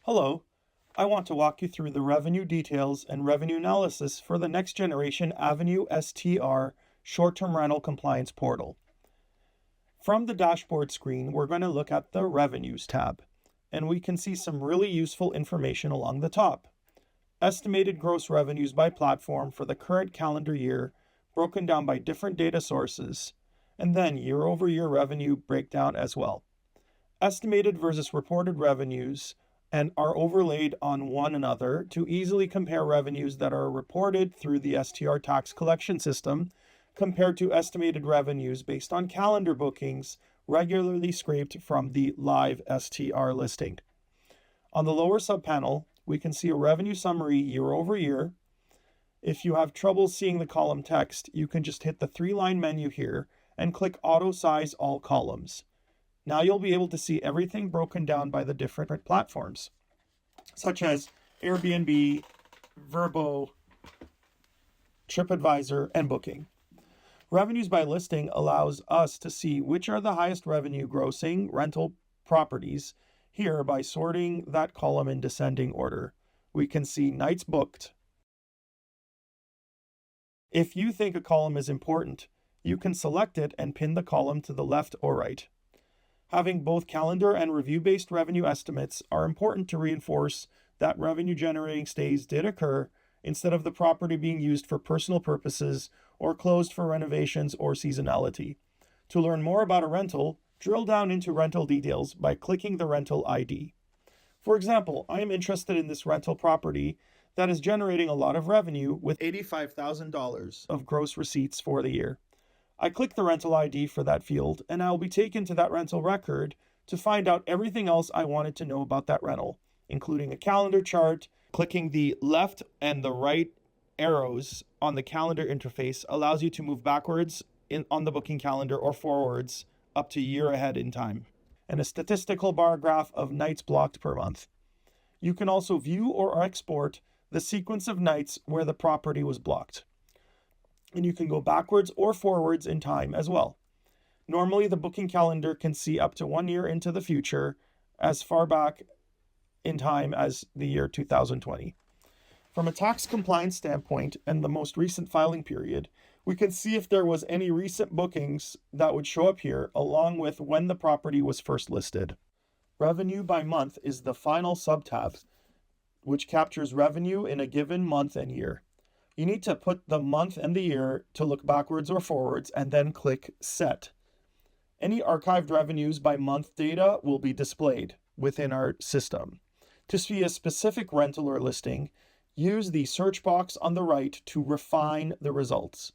Hello, I want to walk you through the revenue details and revenue analysis for the next generation Avenue STR short-term rental compliance portal. From the dashboard screen, we're going to look at the Revenues tab, and we can see some really useful information along the top. Estimated gross revenues by platform for the current calendar year, broken down by different data sources, and then year-over-year revenue breakdown as well. Estimated versus reported revenues and are overlaid on one another to easily compare revenues that are reported through the STR tax collection system compared to estimated revenues based on calendar bookings regularly scraped from the live STR listing. On the lower subpanel, we can see a revenue summary year over year. If you have trouble seeing the column text, you can just hit the three-line menu here and click Auto Size All Columns. Now you'll be able to see everything broken down by the different platforms, such as Airbnb, Vrbo, TripAdvisor, and Booking. Revenues by listing allows us to see which are the highest revenue grossing rental properties. Here, by sorting that column in descending order, we can see nights booked. If you think a column is important, you can select it and pin the column to the left or right. Having both calendar and review-based revenue estimates are important to reinforce that revenue-generating stays did occur instead of the property being used for personal purposes or closed for renovations or seasonality. To learn more about a rental, drill down into rental details by clicking the rental ID. For example, I am interested in this rental property that is generating a lot of revenue with $85,000 of gross receipts for the year. I click the rental ID for that field, and I will be taken to that rental record to find out everything else I wanted to know about that rental, including a calendar chart. Clicking the left and the right arrows on the calendar interface allows you to move backwards on the booking calendar or forwards up to a year ahead in time, and a statistical bar graph of nights blocked per month. You can also view or export the sequence of nights where the property was blocked. And you can go backwards or forwards in time as well. Normally, the booking calendar can see up to 1 year into the future, as far back in time as the year 2020. From a tax compliance standpoint and the most recent filing period, we can see if there was any recent bookings that would show up here, along with when the property was first listed. Revenue by month is the final subtab, which captures revenue in a given month and year. You need to put the month and the year to look backwards or forwards and then click Set. Any archived revenues by month data will be displayed within our system. To see a specific rental or listing, use the search box on the right to refine the results.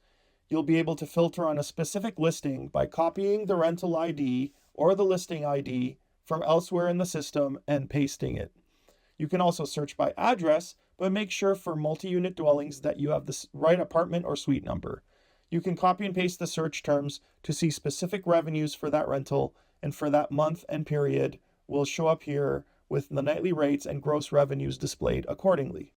You'll be able to filter on a specific listing by copying the rental ID or the listing ID from elsewhere in the system and pasting it. You can also search by address, but make sure for multi-unit dwellings that you have the right apartment or suite number. You can copy and paste the search terms to see specific revenues for that rental, and for that month and period will show up here with the nightly rates and gross revenues displayed accordingly.